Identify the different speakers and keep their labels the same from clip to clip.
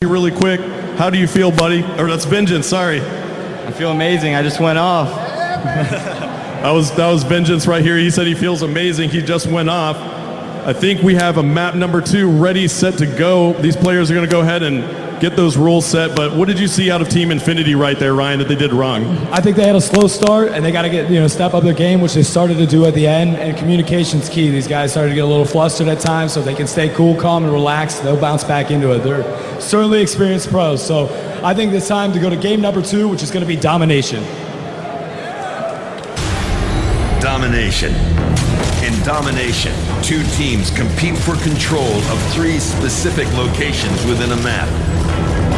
Speaker 1: Really quick, how do you feel, buddy? Or that's Vengeance, sorry.
Speaker 2: I feel amazing. I just went off.
Speaker 1: That was Vengeance right here. He said he feels amazing. He just went off. I think we have a map number 2 ready, set to go. These players are going to go ahead and get those rules set. But what did you see out of Team Infinity right there, Ryan, that they did wrong?
Speaker 3: I think they had a slow start, and they got to get step up their game, which they started to do at the end. And communication's key. These guys started to get a little flustered at times, so if they can stay cool, calm, and relaxed, they'll bounce back into it. They're certainly experienced pros. So I think it's time to go to game number 2, which is going to be domination.
Speaker 4: Domination. In domination, 2 teams compete for control of 3 specific locations within a map.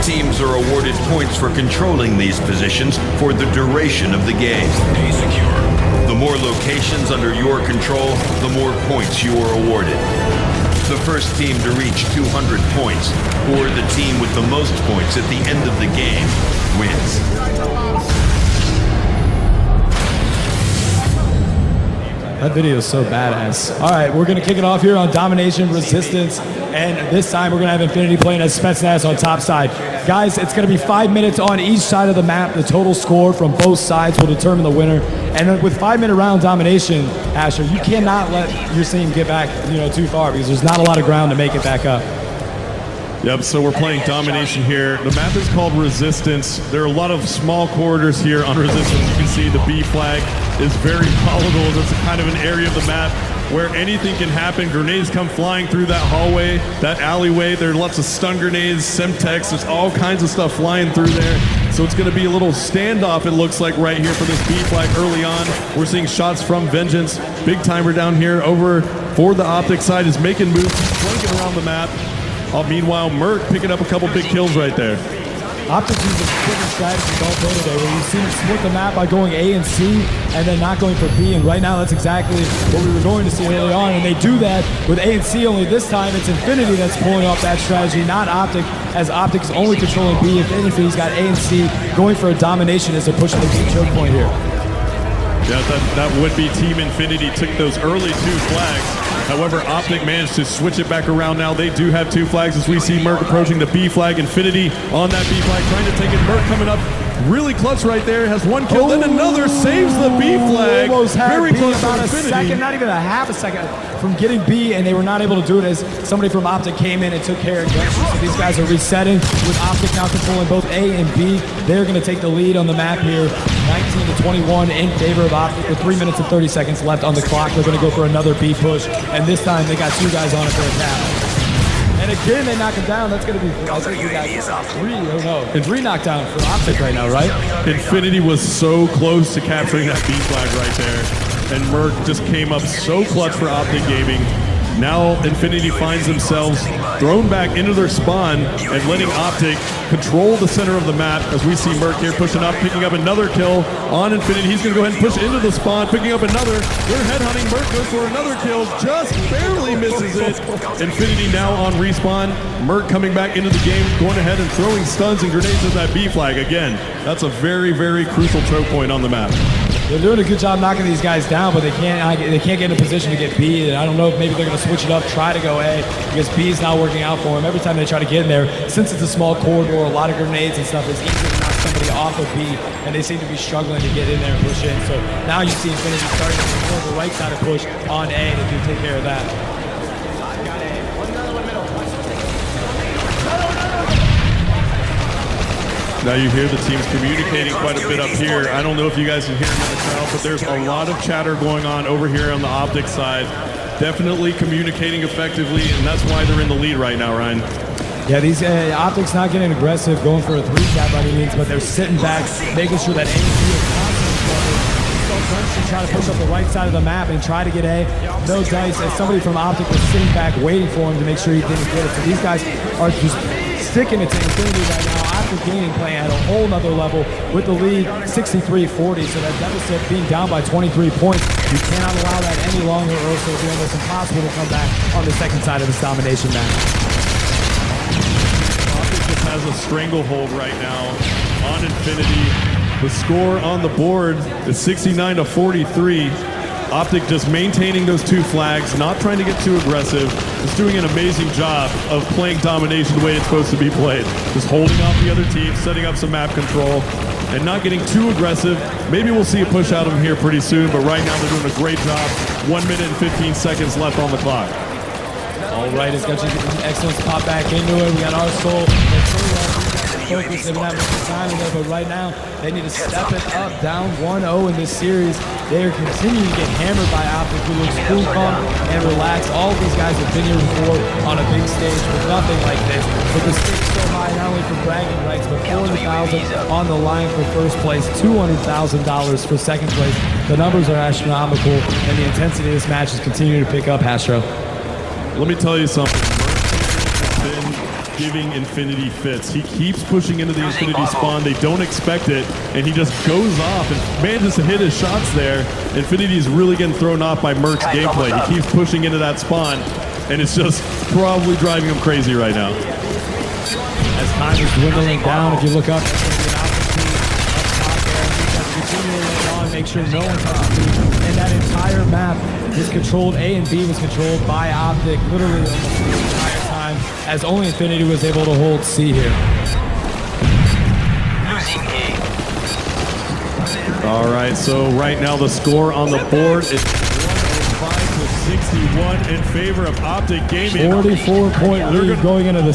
Speaker 4: Teams are awarded points for controlling these positions for the duration of the game. Stay secure. The more locations under your control, the more points you are awarded. The first team to reach 200 points, or the team with the most points at the end of the game, wins.
Speaker 3: That video is so badass. All right, we're going to kick it off here on Domination, Resistance, and this time we're going to have Infinity playing as Spetsnaz on top side. Guys, it's going to be 5 minutes on each side of the map. The total score from both sides will determine the winner. And then with 5-minute round domination, Asher, you cannot let your team get back too far because there's not a lot of ground to make it back up.
Speaker 1: Yep, so we're playing Domination here. The map is called Resistance. There are a lot of small corridors here on Resistance. You can see the B flag is very volatile. It's a kind of an area of the map where anything can happen. Grenades come flying through that hallway, that alleyway. There are lots of stun grenades, Semtex. There's all kinds of stuff flying through there. So it's going to be a little standoff, it looks like, right here for this B flag early on. We're seeing shots from Vengeance. Big timer down here over for the Optic side is making moves, flanking around the map. Meanwhile, Merc picking up a couple big kills right there.
Speaker 3: Optic uses different strategies all day today, where you see them split the map by going A and C, and then not going for B. And right now, that's exactly what we were going to see early on. And they do that with A and C. Only this time, it's Infinity that's pulling off that strategy, not Optic, as Optic is only controlling B. Infinity's got A and C going for a domination as they're pushing the key choke point here.
Speaker 1: Yeah, that would be Team Infinity took those early 2 flags. However, Optic managed to switch it back around now. They do have 2 flags as we see Merc approaching the B flag. Infinity on that B flag, trying to take it. Merc coming up really clutch right there. Has 1 kill, then another saves the B flag.
Speaker 3: Almost had
Speaker 1: very
Speaker 3: B
Speaker 1: close
Speaker 3: about
Speaker 1: to
Speaker 3: a
Speaker 1: Infinity.
Speaker 3: second, not even a half a second from getting B, and they were not able to do it as somebody from Optic came in and took care of it. So these guys are resetting with Optic now controlling both A and B. They're going to take the lead on the map here, 19-21 in favor of Optic with 3 minutes and 30 seconds left on the clock. They're going to go for another B push, and this time they got 2 guys on it for a tap. And again, they knock him down. That's going to be, I think we got 3, oh no, and 3 knockdown for Optic right now, right?
Speaker 1: Infinity was so close to capturing that B flag right there. And Merc just came up so clutch for Optic Gaming. Now Infinity finds themselves thrown back into their spawn and letting Optic control the center of the map as we see Merc here pushing up, picking up another kill on Infinity. He's going to go ahead and push into the spawn, picking up another. They're headhunting. Merc goes for another kill, just barely misses it. Infinity now on respawn. Merc coming back into the game, going ahead and throwing stuns and grenades at that B flag. Again, that's a very, very crucial choke point on the map.
Speaker 3: They're doing a good job knocking these guys down, but they can't get in a position to get B. And I don't know if maybe they're going to switch it up, try to go A, because B is not working out for them. Every time they try to get in there, since it's a small corridor, a lot of grenades and stuff, it's easy to knock somebody off of B, and they seem to be struggling to get in there and push in. So now you see Infinity starting to control the right side of push on A to do take care of that.
Speaker 1: Now you hear the teams communicating quite a bit up here. I don't know if you guys can hear them in the crowd, but there's a lot of chatter going on over here on the Optic side. Definitely communicating effectively, and that's why they're in the lead right now, Ryan.
Speaker 3: Yeah, these Optics not getting aggressive, going for a 3-tap by any means, but they're sitting back, making sure that A and B is constantly try to push up the right side of the map and try to get A. No dice, as somebody from Optic was sitting back waiting for him to make sure he didn't get it. So these guys are just sticking it to Infinity right now. Optic Gaming playing at a whole nother level with the lead 63-40, so that deficit being down by 23 points. You cannot allow that any longer, or else it'll be almost impossible to come back on the second side of this domination match.
Speaker 1: Optic just has a stranglehold right now on Infinity. The score on the board is 69-43. Optic just maintaining those 2 flags, not trying to get too aggressive, just doing an amazing job of playing domination the way it's supposed to be played. Just holding off the other team, setting up some map control, and not getting too aggressive. Maybe we'll see a push out of them here pretty soon, but right now they're doing a great job. 1 minute and 15 seconds left on the clock.
Speaker 3: All right, it's got to get an excellent spot back into it. We got our soul. Focus. They've been having some time in there, but right now they need to step it up, down 1-0 in this series. They are continuing to get hammered by Optic, who looks cool, calm, and relaxed. All of these guys have been here before on a big stage with nothing like this. But the stakes so high, not only for bragging rights, but $400,000 on the line for first place, $200,000 for second place. The numbers are astronomical, and the intensity of this match is continuing to pick up, Astro.
Speaker 1: Let me tell you something. Mercy has been giving Infinity fits. He keeps pushing into the Infinity spawn. They don't expect it, and he just goes off and manages to hit his shots there. Infinity is really getting thrown off by Merc's gameplay. He keeps pushing into that spawn, and it's just probably driving him crazy right now.
Speaker 3: As time is dwindling down, if you look up, there's going to be an opportunity up top there. You have to continually on, make sure no one touches you. And that entire map is controlled. A and B was controlled by Optic, literally almost the entire time, as only Infinity was able to hold C here.
Speaker 1: All right, so right now the score on the board is 105 to 61 in favor of Optic Gaming.
Speaker 3: 44-point lead going into the